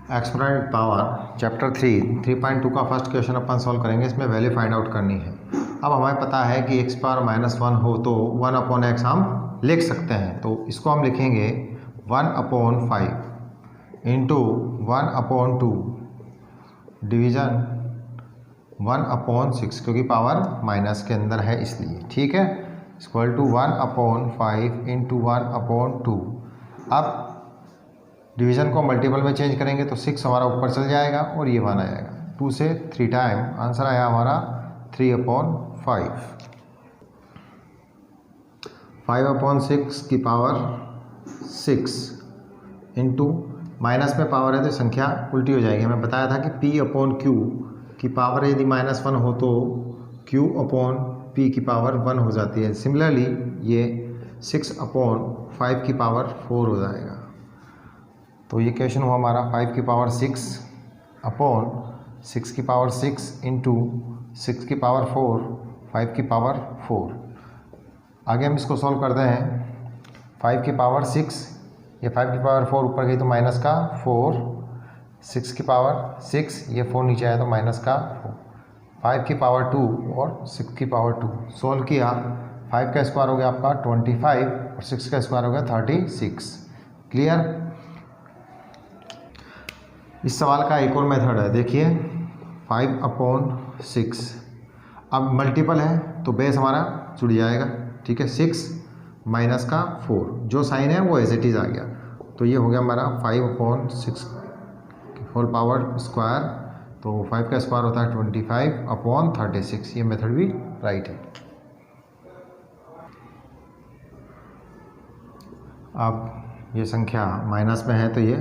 Exponent power chapter 3.2 का first question अपन solve करेंगे। इसमें वैल्यू फाइंड आउट करनी है। अब हमें पता है कि x पावर -1 हो तो 1/x हम लिख सकते हैं, तो इसको हम लिखेंगे 1/5 इंटू 1/2 डिवीज़न 1/6, क्योंकि पावर माइनस के अंदर है इसलिए, ठीक है, इक्वल टू 1/5 इंटू 1/2। अब डिवीज़न को मल्टीपल में चेंज करेंगे तो 6 हमारा ऊपर चल जाएगा और ये 1 आएगा। 2 से 3 टाइम आंसर आया हमारा 3/5। 5/6 की पावर 6 इंटू माइनस में पावर है तो संख्या उल्टी हो जाएगी। हमें बताया था कि P/Q की पावर यदि -1 हो तो Q/P की पावर 1 हो जाती है। सिमिलरली ये 6/5 की पावर 4 हो जाएगा। तो ये क्वेश्चन हुआ हमारा 5 की पावर 6/6 की पावर 6 इंटू 6 की पावर 4 5 की पावर 4। आगे हम इसको सॉल्व करते हैं। 5 की पावर 6, ये 5 की पावर 4 ऊपर गई तो माइनस का 4, 6 की पावर 6, ये 4 नीचे आया तो माइनस का 4, 5 की पावर 2 और 6 की पावर 2। सॉल्व किया, 5 का स्क्वायर हो गया आपका 25 और 6 का स्क्वायर हो गया 36। क्लियर। इस सवाल का एक और मेथड है, देखिए 5/6। अब मल्टीपल है तो बेस हमारा जुड़ जाएगा, ठीक है। 6 माइनस का 4, जो साइन है वो एज इट इज़ आ गया, तो ये हो गया हमारा 5/6 होल पावर स्क्वायर। तो 5 का स्क्वायर होता है 25/36। ये मेथड भी राइट है। अब ये संख्या माइनस में है तो ये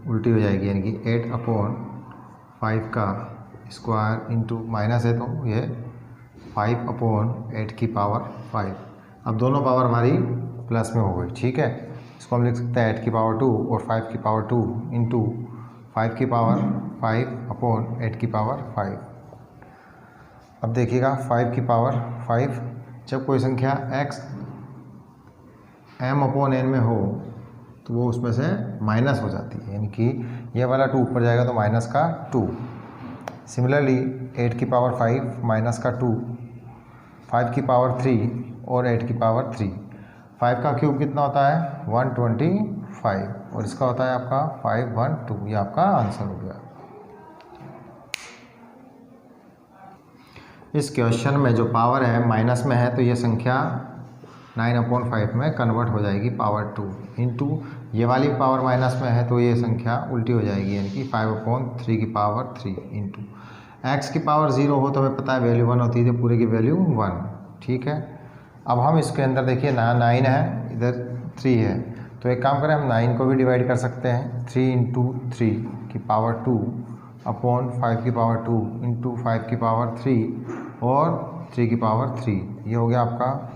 उल्टी हो जाएगी, यानी कि 8/5 का स्क्वायर इंटू माइनस है तो ये 5/8 की पावर 5। अब दोनों पावर हमारी प्लस में हो गई, ठीक है। इसको हम लिख सकते हैं 8 की पावर 2 और 5 की पावर 2 इंटू 5 की पावर 5/8 की पावर 5। अब देखिएगा 5 की पावर 5, जब कोई संख्या x m/n में हो तो वो उसमें से माइनस हो जाती है, यानी कि ये वाला 2 ऊपर जाएगा तो माइनस का 2। सिमिलरली 8 की पावर 5 माइनस का 2, 5 की पावर 3 और 8 की पावर 3। 5 का क्यूब कितना होता है 125 और इसका होता है आपका 512। ये आपका आंसर हो गया। इस क्वेश्चन में जो पावर है माइनस में है तो ये संख्या 9/5 में कन्वर्ट हो जाएगी पावर 2 इंटू ये वाली पावर माइनस में है तो ये संख्या उल्टी हो जाएगी, यानी कि 5/3 की पावर 3 इंटू एक्स की पावर 0 हो तो हमें पता है वैल्यू 1 होती है, तो पूरे की वैल्यू 1, ठीक है। अब हम इसके अंदर देखिए 9 है, इधर 3 है, तो एक काम करें हम 9 को भी डिवाइड कर सकते हैं। 3 इंटू 3 की पावर 2 अपॉन 5 की पावर 2 इंटू 5 की पावर 3 और 3 की पावर 3। ये हो गया आपका।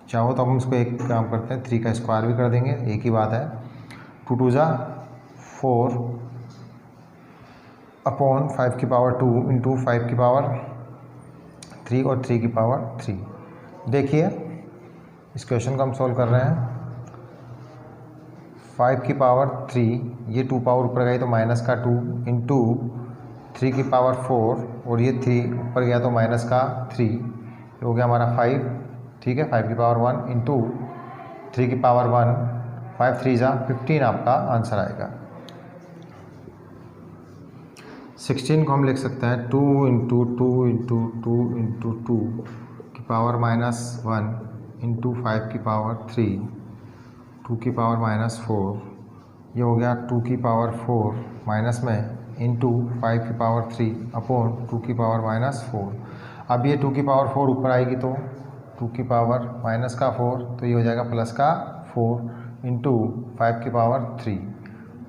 चाहो तो हम इसको एक काम करते हैं, 3 का स्क्वायर भी कर देंगे, एक ही बात है। 2 2 जा 4 अपॉन 5 की पावर 2 इंटू 5 की पावर 3 और 3 की पावर 3। देखिए इस क्वेश्चन को हम सॉल्व कर रहे हैं। 5 की पावर 3, ये 2 पावर ऊपर गई तो माइनस का 2 इंटू 3 की पावर 4 और ये 3 ऊपर गया तो माइनस का 3। ये हो गया हमारा 5, ठीक है। 5 की पावर 1 इंटू 3 की पावर 1, 5 3 जा 15 आपका आंसर आएगा। 16 को हम लिख सकते हैं 2 इंटू 2 इंटू 2 इंटू 2 की पावर -1 इंटू 5 की पावर 3, 2 की पावर -4। ये हो गया 2 की पावर 4 माइनस में इंटू 5 की पावर 3 अपॉन 2 की पावर -4। अब ये 2 की पावर 4 ऊपर आएगी तो 2 की पावर माइनस का 4, तो ये हो जाएगा प्लस का 4 इंटू 5 की पावर 3।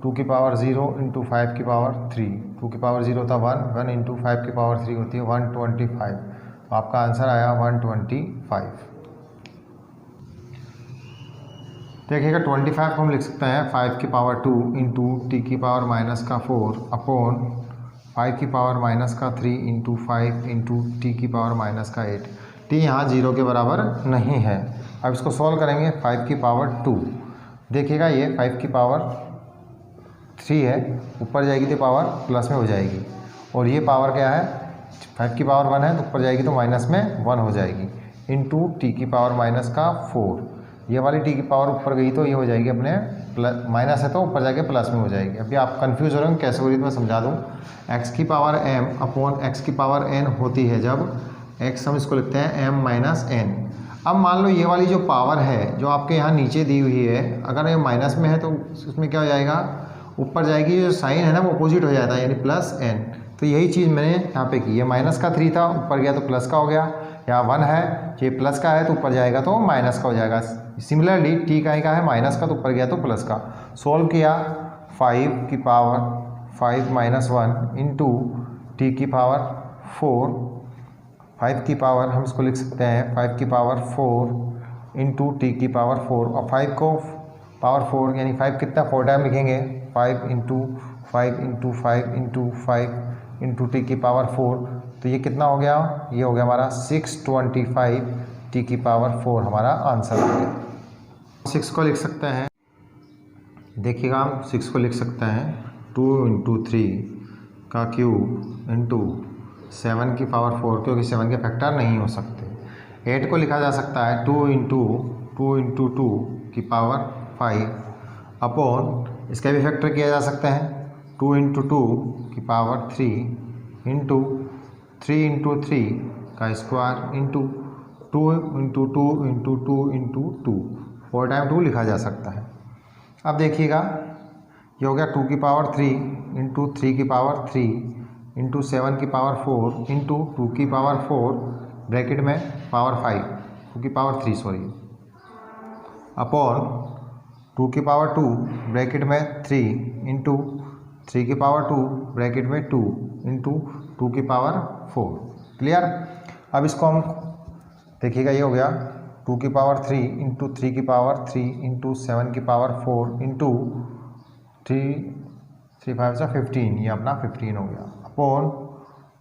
2 की पावर 0 इंटू 5 की पावर 3, 2 की पावर 0 था 1 इंटू 5 की पावर 3 होती है 125। तो आपका आंसर आया 125। देखिएगा 25 को हम लिख सकते हैं 5 की पावर 2 इंटू टी की पावर माइनस का 4 अपॉन 5 की पावर माइनस का 3 इंटू 5 इंटू टी की पावर माइनस का 8। टी यहाँ 0 के बराबर नहीं है। अब इसको सॉल्व करेंगे 5 की पावर 2। देखिएगा ये 5 की पावर 3 है, ऊपर जाएगी तो पावर प्लस में हो जाएगी, और ये पावर क्या है 5 की पावर 1 है, तो ऊपर जाएगी तो माइनस में 1 हो जाएगी, इंटू टी की पावर माइनस का 4। ये वाली टी की पावर ऊपर गई तो ये हो जाएगी अपने प्लस, माइनस है तो ऊपर जाके प्लस में हो जाएगी। अभी आप कंफ्यूज हो रहे हो कैसे हो रही है, तो मैं समझा दूँ। एक्स की पावर m अपॉन एक्स की पावर n होती है जब x, हम इसको लिखते हैं m माइनस n। अब मान लो ये वाली जो पावर है जो आपके यहाँ नीचे दी हुई है, अगर ये माइनस में है तो उसमें क्या हो जाएगा, ऊपर जाएगी, जो साइन है ना वो अपोजिट हो जाता है, यानी प्लस n। तो यही चीज़ मैंने यहाँ पे की है, माइनस का 3 था, ऊपर गया तो प्लस का हो गया, यहाँ 1 है, ये प्लस का है तो ऊपर जाएगा तो माइनस का हो जाएगा। सिमिलरली टी का है माइनस का, तो ऊपर गया तो प्लस का। सोल्व किया, 5 की पावर 5 माइनस 1 इंटू टी की पावर 4, 5 की पावर हम इसको लिख सकते हैं 5 की पावर 4 इंटू टी की पावर 4, और 5 को पावर 4 यानी 5 कितना 4 टाइम लिखेंगे, 5 into 5 into 5 into 5 into T की पावर 4, तो ये कितना हो गया, ये हो गया हमारा 625 टी की पावर 4 हमारा आंसर हो गया। 6 को लिख सकते हैं, देखिएगा हम 6 को लिख सकते हैं 2 इंटू 3 का क्यूब इंटू 7 की पावर 4, क्योंकि 7 के फैक्टर नहीं हो सकते। 8 को लिखा जा सकता है 2 इंटू 2 की पावर 5 अपॉन, इसका भी फैक्टर किया जा सकता है 2 इंटू 2 की पावर 3 इंटू 3 इंटू 3 का square into 2 into 2 into 2 into 2, 4 time 2 लिखा जा सकता है। अब देखिएगा ये हो गया 2 की पावर 3 इंटू 3 की पावर 3 इंटू 7 की पावर 4 इंटू 2 की पावर 4 ब्रैकेट में पावर 5, 2 की पावर 3 सॉरी, अपॉन 2 की पावर 2 ब्रैकेट में 3 इंटू 3 की पावर 2 ब्रैकेट में 2 इंटू 2 की पावर 4। क्लियर। अब इसको हम देखिएगा, ये हो गया 2 की पावर 3 इंटू 3 की पावर 3 इंटू 7 की पावर 4 इंटू 3 5 से 15, ये अपना 15 हो गया, अपॉन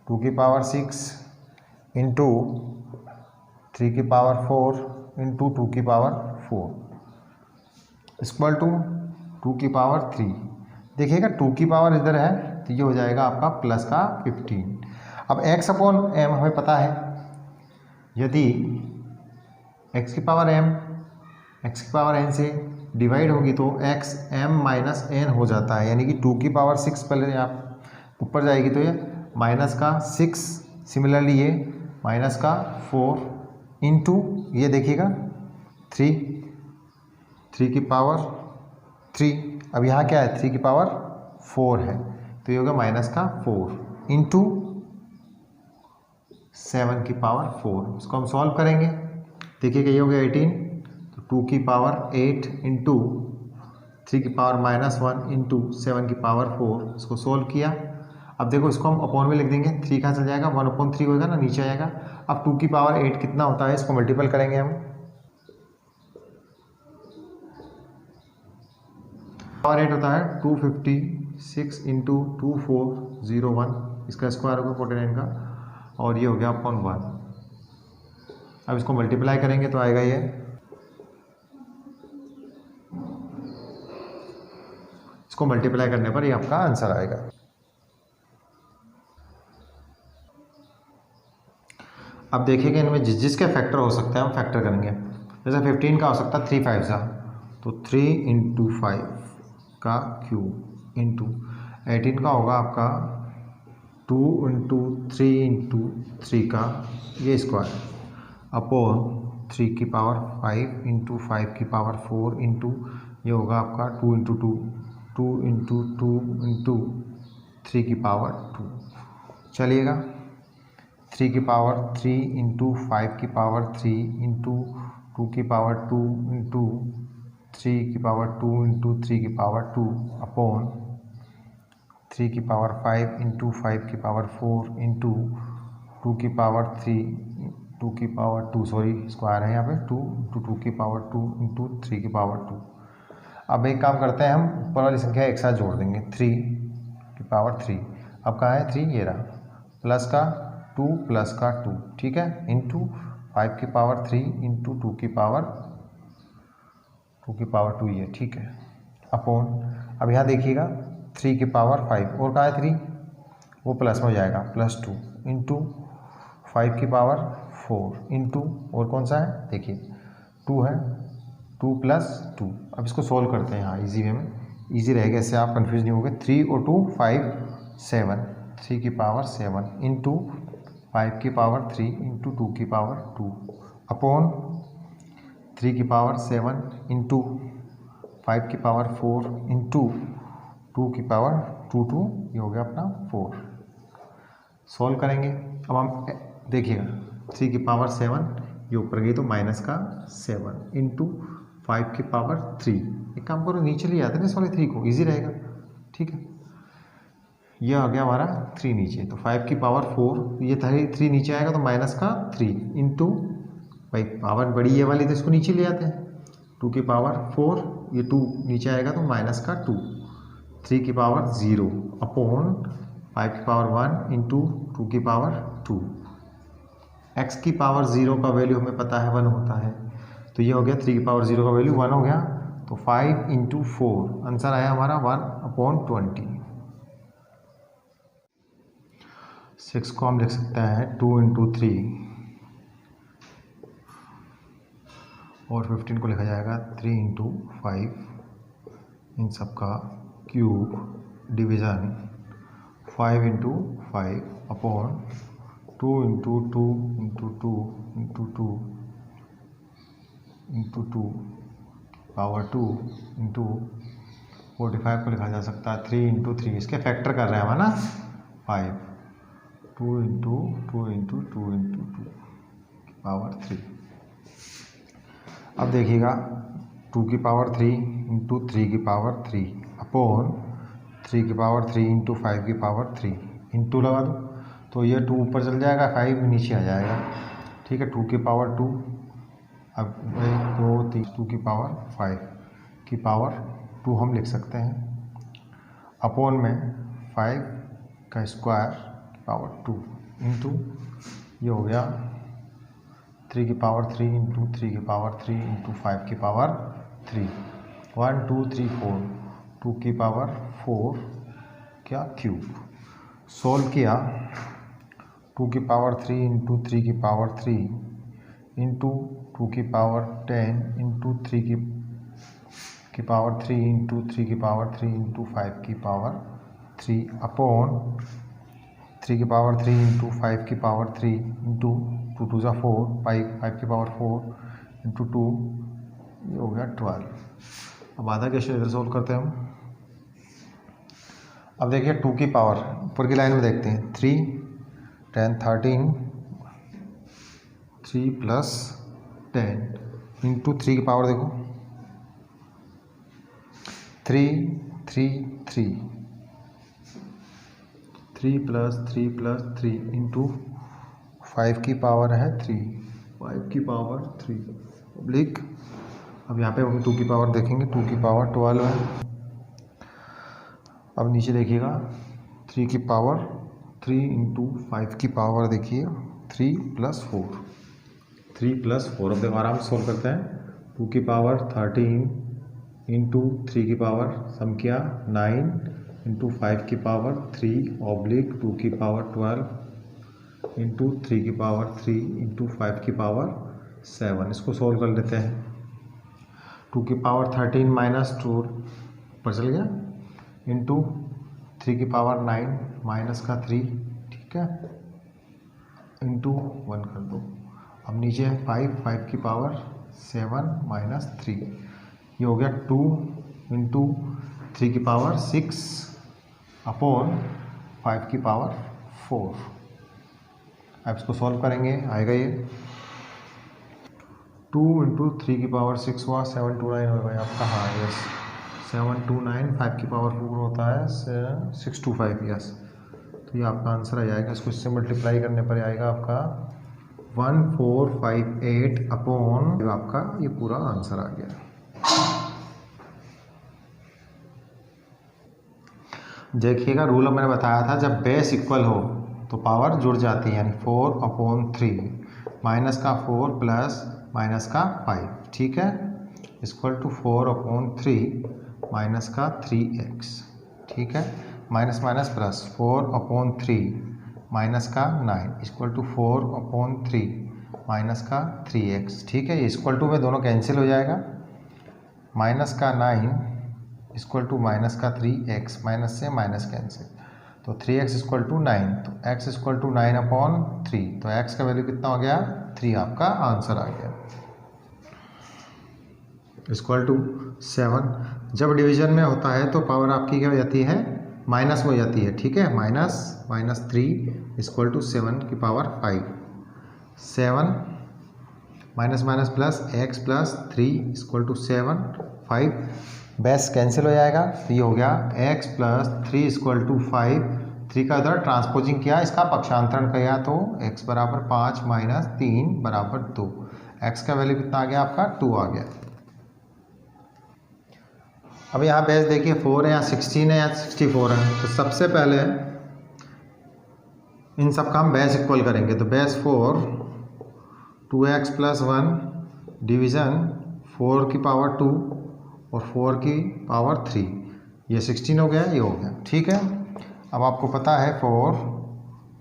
2 की पावर 6 इंटू 3 की पावर 4 इंटू 2 की पावर 4 इक्वल टू 2 की पावर 3। देखिएगा 2 की पावर इधर है तो ये हो जाएगा आपका प्लस का 15। अब x अपॉन m हमें पता है, यदि x की पावर n से डिवाइड होगी तो x m माइनस n हो जाता है, यानी कि 2 की पावर 6 पहले आप ऊपर जाएगी तो ये माइनस का 6, सिमिलरली ये माइनस का 4 इंटू ये देखिएगा 3 की पावर 3, अब यहाँ क्या है 3 की पावर 4 है तो ये होगा माइनस का 4 इंटू 7 की पावर 4। इसको हम सॉल्व करेंगे, देखिएगा ये हो गया 18, तो 2 की पावर 8 इंटू 3 की पावर माइनस 1 इंटू 7 की पावर 4, इसको सॉल्व किया। अब देखो इसको हम अपॉन में लिख देंगे, 3 कहाँ चल जाएगा, 1/3 होगा ना, नीचे आएगा। अब 2 की पावर 8 कितना होता है, इसको मल्टीपल करेंगे हम, पावर 8 होता है 256 इंटू 2401, इसका स्क्वायर होगा 49 का, और ये हो गया अपॉन 1। अब इसको मल्टीप्लाई करेंगे तो आएगा ये, इसको मल्टीप्लाई करने पर ये आपका आंसर आएगा। अब देखिएगा इनमें जिसके फैक्टर हो सकता है हम फैक्टर करेंगे। जैसे 15 का हो सकता है 3 5 सा, तो 3 इंटू 5 का क्यूब इंटू 18 का होगा आपका 2 इंटू 3 इंटू 3 का ये स्क्वायर अपॉन 3 की पावर 5 इंटू 5 की पावर 4 इंटू ये होगा आपका 2 इंटू 2 इंटू 2 इंटू 3 की पावर 2। चलिएगा 3 की पावर 3 इंटू 5 की पावर 3 इंटू 2 की पावर 2 इंटू 3 की पावर 2 इंटू 3 की पावर 2 अपॉन 3 की पावर 5 इंटू 5 की पावर 4 इंटू 2 की पावर 2 की पावर 2 सॉरी स्क्वायर है यहाँ पे 2 इंटू 2 की पावर 2 इंटू 3 की पावर 2। अब एक काम करते हैं, हम ऊपर वाली संख्या एक साथ जोड़ देंगे, 3 की पावर 3, अब कहाँ है 3, ये रहा, प्लस का 2 प्लस का 2, ठीक है, इंटू 5 की पावर 3 इंटू 2 की पावर 2 ये ठीक है, अपॉन अब यहाँ देखिएगा 3 की पावर 5 और कहाँ है 3, वो प्लस में हो जाएगा +2 इंटू 5 की पावर 4 इंटू और कौन सा है देखिए 2 है, 2 + 2। अब इसको सोल्व करते हैं यहाँ इजी वे में, इजी रहेगा, इससे आप कंफ्यूज नहीं होगे। 3 और 2 5 7, 3 की पावर 7 इंटू 5 की पावर 3 इंटू 2 की पावर 2 अपॉन 3 की पावर 7 इंटू 5 की पावर 4 इंटू 2 की पावर 2 ये हो गया अपना 4। सॉल्व करेंगे। अब हम देखिएगा 3 की पावर 7 ये ऊपर गई तो -7 इंटू 5 की पावर 3। एक काम करो नीचे ले आते हैं इस वाले 3 को, इजी रहेगा। ठीक है, यह आ गया हमारा 3 नीचे, तो 5 की पावर 4, ये 3 नीचे आएगा तो -3 इंटू भाई पावर बड़ी ये वाली तो इसको नीचे ले आते हैं 2 की पावर 4, ये 2 नीचे आएगा तो -2, 3 की पावर 0 अपॉन 5 की पावर 1 इंटू 2 की पावर 2। x की पावर 0 का वैल्यू हमें पता है 1 होता है, तो ये हो गया 3 की पावर 0 का वैल्यू 1 हो गया, तो 5 इंटू 4 आंसर आया हमारा 1/20। 6 को हम लिख सकते हैं 2 इंटू 3 और 15 को लिखा जाएगा 3 इंटू 5, इन सब का cube division 5 into 5 upon 2 into 2 into 2 into 2 into 2 power 2 into 45 को लिखा जा सकता है 3 इंटू 3, इसके फैक्टर कर रहे हैं हम ना 5, 2 इंटू 2 इंटू 2 इंटू 2 पावर 3। अब देखिएगा 2 की पावर 3 इंटू 3 की पावर 3 अपॉन 3 की पावर 3 इंटू 5 की पावर 3 इंटू लगा दो तो ये 2 ऊपर चल जाएगा, 5 नीचे आ जाएगा। ठीक है, 2 की पावर 2, अब 1 2 3 2 की पावर 5 की पावर 2 हम लिख सकते हैं अपॉन में 5 का स्क्वायर पावर 2 इंटू ये हो गया 3 की पावर 3 इंटू 3 की पावर 3 इंटू 5 की पावर 3, 1 2 3 4, 2 की पावर 4 क्या क्यूब। सोल्व किया 2 की पावर 3 इंटू 3 की पावर 3 इंटू 2 की पावर 10 इंटू 3 की पावर 3 इंटू 3 की पावर 3 इंटू 5 की पावर 3 अपॉन 3 की पावर 3 इंटू 5 की पावर 3 इंटू 2 2 4, 5 की पावर 4 इंटू 2 ये हो गया 12। अब आधा क्वेश्चन इधर सोल्व करते हैं हम। अब देखिए 2 की पावर ऊपर की लाइन में देखते हैं 3 10 13 3 प्लस 10 इंटू 3 की पावर देखो 3 3 3 3 प्लस 3 प्लस 3 इंटू 5 की पावर है 3, 5 की पावर 3 पब्लिक। अब यहाँ पे हम 2 की पावर देखेंगे, 2 की पावर 12 है। अब नीचे देखिएगा 3 की पावर 3 इंटू 5 की पावर देखिए 3 प्लस 4, 3 प्लस 4। अब देखो आराम से सोल्व करते हैं। 2 की पावर 13 इंटू 3 की पावर सम किया 9 इंटू 5 की पावर 3 ऑब्लिक 2 की पावर 12 इंटू 3 की पावर 3 इंटू 5 की पावर 7। इसको सोल्व कर लेते हैं। 2 की पावर 13 माइनस 2 ऊपर चल गया इंटू 3 की पावर 9 माइनस का 3, ठीक है, इंटू 1 कर दो। अब नीचे है 5 की पावर 7 माइनस 3, ये हो गया 2 इंटू 3 की पावर 6 अपॉन 5 की पावर 4। अब इसको सॉल्व करेंगे, आएगा ये 2 इंटू 3 की पावर 6 हुआ 729 होगा आपका। हाँ यस 729, 5 की पावर 4 होता है 625, यस। तो ये आपका आंसर आ जाएगा। इसको इससे मल्टीप्लाई करने पर आएगा आपका 1458 अपॉन आपका ये पूरा आंसर आ गया। देखिएगा रूल मैंने बताया था, जब बेस इक्वल हो तो पावर जुड़ जाती है, यानी 4/3 माइनस का 4 प्लस माइनस का 5, ठीक है, इक्वल टू 4/3 माइनस का 3x। ठीक है, माइनस माइनस प्लस 4/3 माइनस का 9 इक्वल टू 4/3 माइनस का 3x। ठीक है, ये इक्वल टू में दोनों कैंसिल हो जाएगा। माइनस का 9 इक्वल टू माइनस का 3x, माइनस से माइनस कैंसिल, तो 3x इक्वल टू 9, तो x इक्वल टू 9/3, तो x का वैल्यू कितना हो गया 3, आपका आंसर आ गया। Equal to 7। जब डिवीजन में होता है तो पावर आपकी क्या हो जाती है, माइनस में हो जाती है। ठीक है, माइनस 3 इक्वल टू 7 की power 5, 7 minus minus plus x plus 3 equal to 7, 5 base cancel हो जाएगा, तो ये हो गया x प्लस 3 इक्वल टू 5, 3 का इधर ट्रांसपोजिंग किया, इसका पक्षांतरण किया तो x बराबर 5 माइनस 3 बराबर 2, x का वैल्यू कितना आ गया आपका 2 आ गया। अब यहाँ बेस देखिए 4 है या 16 है या 64 है, तो सबसे पहले इन सब का हम बेस इक्वल करेंगे, तो बेस 4 2x प्लस 1 डिवीज़न 4 की पावर 2 और 4 की पावर 3, ये 16 हो गया, ये हो गया। ठीक है, अब आपको पता है 4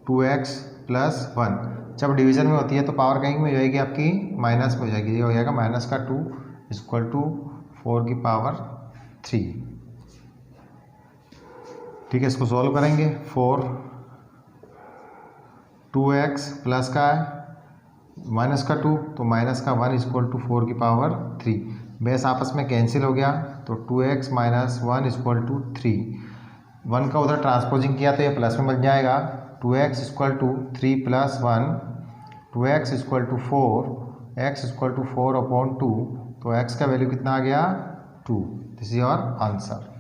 2x प्लस 1 जब डिवीज़न में होती है तो पावर कहीं में हो जाएगी आपकी माइनस में हो जाएगी, ये हो जाएगा माइनस का 2 इक्वल टू 4 की पावर 3। ठीक है, इसको सॉल्व करेंगे, 4 2x प्लस का है माइनस का 2, तो माइनस का 1 इक्वल टू 4 की पावर 3, बेस आपस में कैंसिल हो गया, तो 2x माइनस 1 इक्वल टू 3, 1 का उधर ट्रांसपोजिंग किया तो ये प्लस में बन जाएगा, 2x equal to 3 plus 1, 2x equal to 4, x equal to 4/2, तो x का वैल्यू कितना आ गया 2, दिस इज योर आंसर।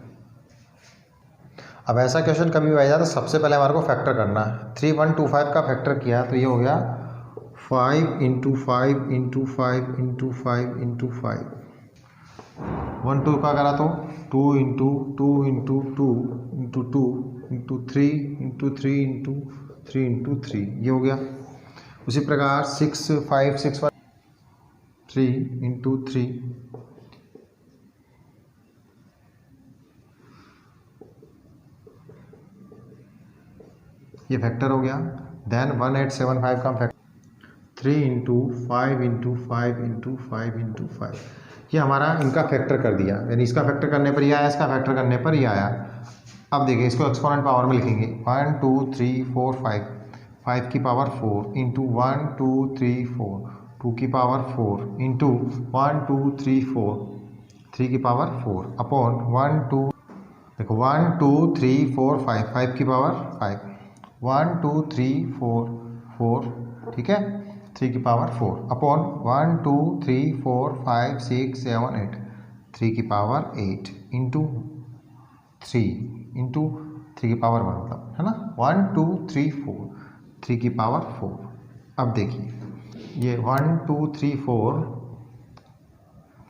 अब ऐसा क्वेश्चन कभी भी आ जाए तो सबसे पहले हमारे को फैक्टर करना है। 3125 का फैक्टर किया तो ये हो गया 5 इंटू 5 इंटू 5 इंटू 5 इंटू 5, 1 2 का करा तो 2 into 2 into 2 into 2 into 3 into 3 into 3 into 3, ये हो गया। उसी प्रकार 6 5 6 3 इंटू 3, ये फैक्टर हो गया। देन 1875 का factor 3 into 5 into 5 into 5 into 5, ये हमारा इनका फैक्टर कर दिया, यानी इसका फैक्टर करने पर ये आया, इसका फैक्टर करने पर ये आया। अब देखिए इसको एक्सपोनेंट पावर में लिखेंगे, 1 2 3 4 5, 5 की पावर 4 इंटू 1 2 3 4, 2 की पावर 4 इंटू 1 2 3 4, 3 की पावर 4 अपॉन 1 2, देखो 1 2 3 4 5, 5 की पावर 5, 1 2 3 4 4, ठीक है, 3 की पावर 4 अपॉन 1 2 3 4 5 6 7 8, 3 की पावर 8 इंटू 3 इंटू 3 की पावर 1, मतलब है ना, 1 2 3 4, 3 की पावर 4। अब देखिए ये 1 2 3 4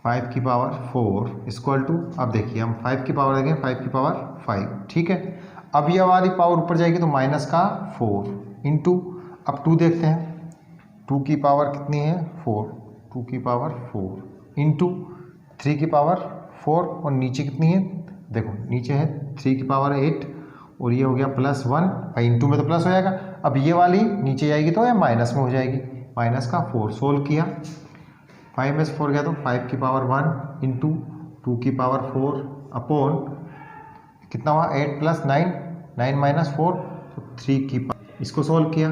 5 की पावर 4 इक्वल टू, अब देखिए हम 5 की पावर देखें, 5 की पावर 5, ठीक है। अब ये वाली पावर ऊपर जाएगी तो माइनस का 4 इंटू, अब 2 देखते हैं, 2 की पावर कितनी है 4, 2 की पावर 4 इंटू 3 की पावर 4, और नीचे कितनी है, देखो नीचे है 3 की पावर 8, और ये हो गया प्लस 1, भाई इंटू में तो प्लस हो जाएगा। अब ये वाली नीचे जाएगी तो ये माइनस में हो जाएगी, माइनस का 4 सोल्व किया, 5 में से 4 गया तो 5 की पावर 1 इंटू 2 की पावर 4 अपॉन कितना हुआ 8 प्लस 9, 9 माइनस 4, तो 3 की पावर, इसको सोल्व किया,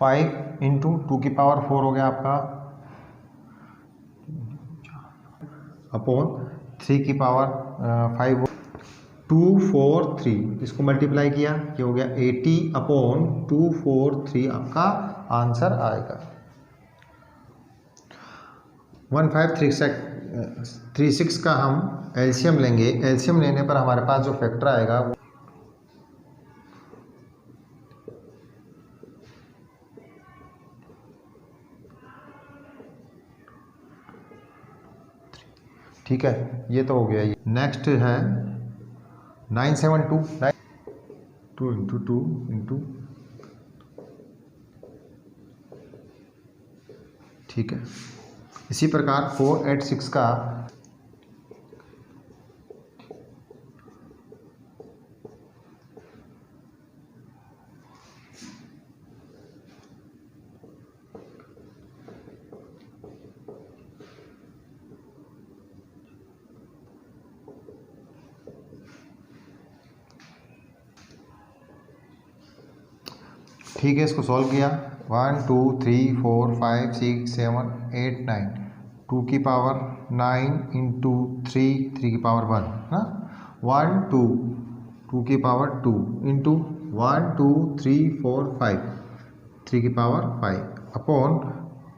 5 इंटू 2 की पावर 4 हो गया आपका अपॉन 3 की पावर 5, 2 4 3, इसको मल्टीप्लाई किया, ये हो गया 80 अपॉन 243, आपका आंसर आएगा। 1536 का हम एलसीएम लेंगे, एलसीएम लेने पर हमारे पास जो फैक्टर आएगा वो ठीक है, ये तो हो गया। ये नेक्स्ट है 972, 2 इंटू 2 इंटू, ठीक है। इसी प्रकार 486 का ठीक है, इसको सॉल्व किया 1 2 3 4 5 6 7 8 9 2 की पावर 9 इंटू 3 की पावर 1 ना 1 2 2 की पावर 2 इंटू 1 2 3 4 5 3 की पावर 5 अपॉन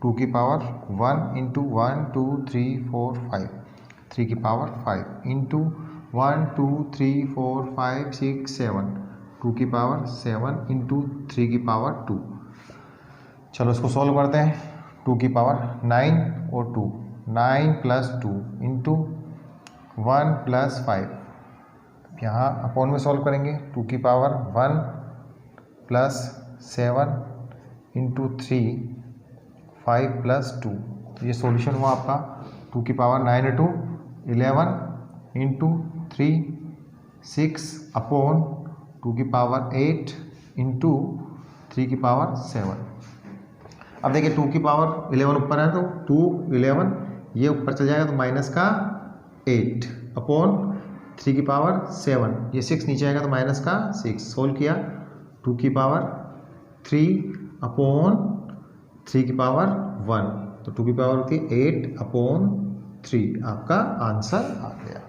2 की पावर 1 इंटू 1 2 3 4 5 3 की पावर 5 इंटू 1 2 3 4 5 6 7 2 की पावर 7 इंटू 3 की पावर 2। चलो इसको सॉल्व करते हैं। 2 की पावर 9 और 2 9 प्लस 2 इंटू 1 प्लस 5 यहाँ अपॉन में सॉल्व करेंगे। 2 की पावर 1 प्लस 7 इंटू 3 5 प्लस 2, तो ये सॉल्यूशन हुआ आपका। 2 की पावर 9 इंटू 11 इंटू 3 6 अपॉन 2 की पावर 8 इंटू 3 की पावर 7। अब देखिए 2 की पावर 11 ऊपर है तो 2 11 ये ऊपर चल जाएगा तो माइनस का 8 अपॉन 3 की पावर 7, ये 6 नीचे आएगा तो माइनस का 6। सोल्व किया 2 की पावर 3 अपॉन 3 की पावर 1, तो 2 की पावर होती है 8 अपॉन 3। आपका आंसर आ गया।